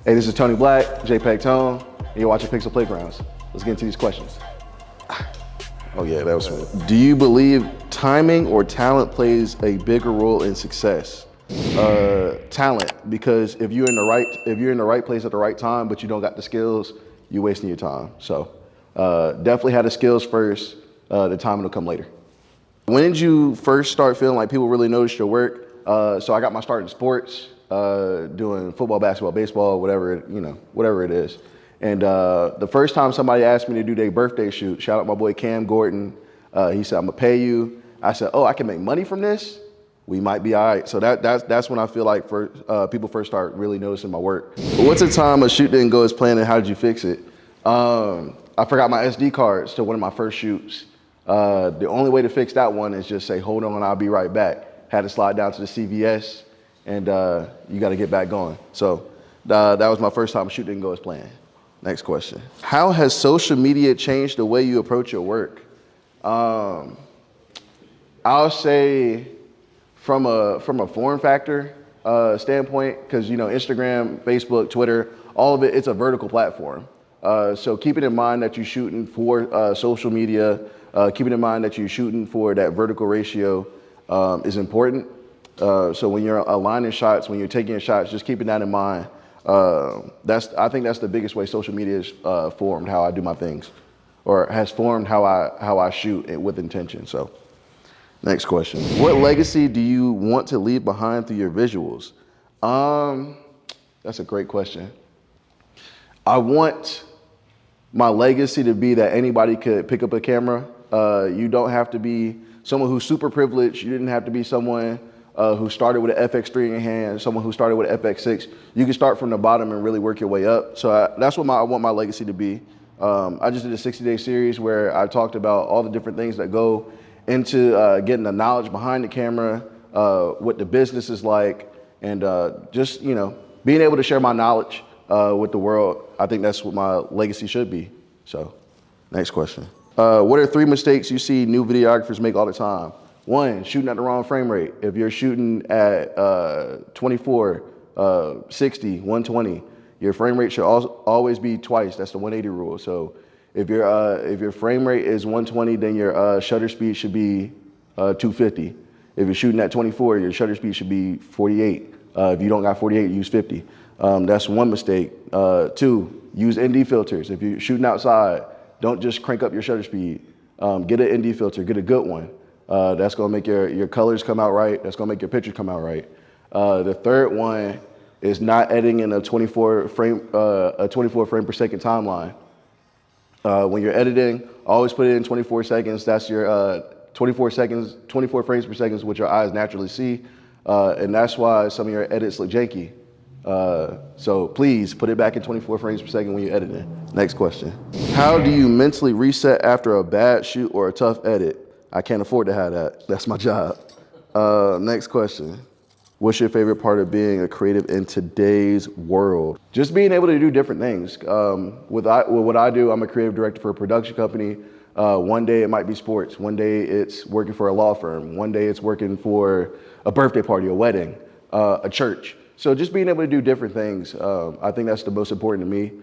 Hey, this is Tony Black, JPEGTONE, and you're watching Pixel Playgroundz. Let's get into these questions. Oh yeah, that was smooth. Do you believe timing or talent plays a bigger role in success? Talent, because if you're in the right place at the right time, but you don't got the skills, you're wasting your time. So definitely have the skills first, the timing will come later. When did you first start feeling like people really noticed your work? So I got my start in sports, doing football, basketball, baseball, whatever it is. And the first time somebody asked me to do their birthday shoot, shout out my boy Cam Gordon. He said, "I'm gonna pay you." I said, "Oh, I can make money from this? We might be all right." So that's when I feel like people first start really noticing my work. But what's a time a shoot didn't go as planned and how did you fix it? I forgot my SD cards to one of my first shoots. The only way to fix that one is just say, "Hold on, I'll be right back." Had to slide down to the CVS and you gotta get back going. So that was my first time a shoot didn't go as planned. Next question. How has social media changed the way you approach your work? I'll say from a form factor standpoint, because Instagram, Facebook, Twitter, all of it, it's a vertical platform. So keeping in mind that you're shooting for social media, keeping in mind that you're shooting for that vertical ratio is important. So when you're aligning shots, when you're taking your shots, just keeping that in mind. I think that's the biggest way social media has formed how I do my things, or has formed how I shoot it with intention. So, next question: what legacy do you want to leave behind through your visuals? That's a great question. I want my legacy to be that anybody could pick up a camera. You don't have to be someone who's super privileged. You didn't have to be someone who started with an FX3 in your hand, someone who started with an FX6. You can start from the bottom and really work your way up. So that's what I want my legacy to be. I just did a 60-day series where I talked about all the different things that go into getting the knowledge behind the camera, what the business is like, and just being able to share my knowledge with the world. I think that's what my legacy should be. So, next question. What are 3 mistakes you see new videographers make all the time? 1, shooting at the wrong frame rate. If you're shooting at 24, 60, 120, your frame rate should always be twice. That's the 180 rule. So if your frame rate is 120, then your shutter speed should be 250. If you're shooting at 24, your shutter speed should be 48. If you don't got 48, use 50. That's 1 mistake. 2, use ND filters. If you're shooting outside, don't just crank up your shutter speed. Get an ND filter, get a good one. That's gonna make your colors come out right. That's gonna make your pictures come out right. The third one is not editing in a 24 frame per second timeline. When you're editing, always put it in 24 seconds. That's your 24 frames per second is what your eyes naturally see. And that's why some of your edits look janky. So please put it back in 24 frames per second when you're editing. Next question. How do you mentally reset after a bad shoot or a tough edit? I can't afford to have that. That's my job. Next question. What's your favorite part of being a creative in today's world? Just being able to do different things. With what I do, I'm a creative director for a production company. One day it might be sports. One day it's working for a law firm. One day it's working for a birthday party, a wedding, a church. So just being able to do different things, I think that's the most important to me,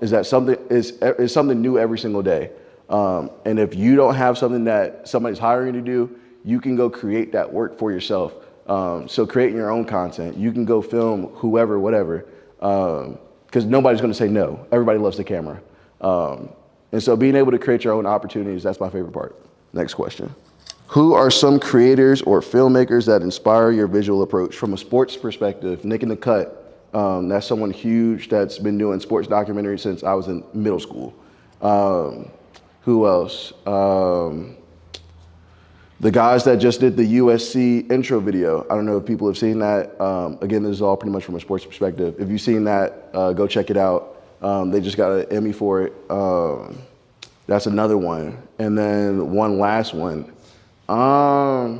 is that something new every single day. And if you don't have something that somebody's hiring you to do, you can go create that work for yourself. So creating your own content, you can go film whoever, whatever, because nobody's going to say no. Everybody loves the camera. And so being able to create your own opportunities, that's my favorite part. Next question. Who are some creators or filmmakers that inspire your visual approach? From a sports perspective, Nick in the Cut, that's someone huge that's been doing sports documentaries since I was in middle school. Who else? The guys that just did the USC intro video. I don't know if people have seen that. Again, this is all pretty much from a sports perspective. If you've seen that, go check it out. They just got an Emmy for it. That's another one. And then one last one. I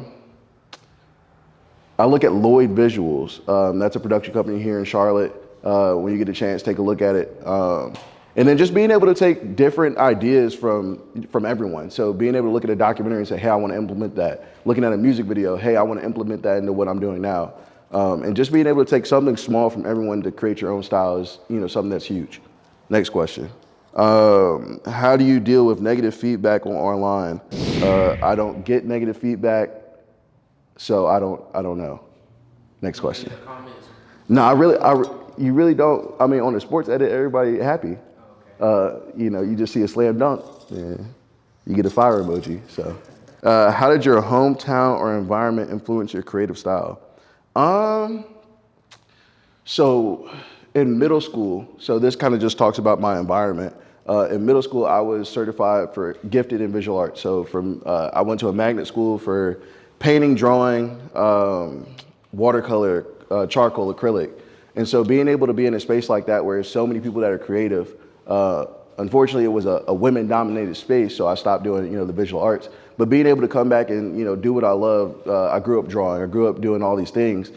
look at Lloyd Visuals. That's a production company here in Charlotte. When you get a chance, take a look at it. And then just being able to take different ideas from everyone. So being able to look at a documentary and say, hey, I want to implement that. Looking at a music video, hey, I want to implement that into what I'm doing now. And just being able to take something small from everyone to create your own style is, something that's huge. Next question. How do you deal with negative feedback online? I don't get negative feedback, so I don't know. Next question. No, you really don't. I mean, on the sports edit, everybody happy. You just see a slam dunk, and you get a fire emoji. So, how did your hometown or environment influence your creative style? So in middle school, so this kind of just talks about my environment. In middle school, I was certified for gifted in visual arts. So I went to a magnet school for painting, drawing, watercolor, charcoal, acrylic. And so being able to be in a space like that where there's so many people that are creative, unfortunately it was a women dominated space, so I stopped doing, the visual arts. But being able to come back and, do what I love, I grew up drawing, I grew up doing all these things.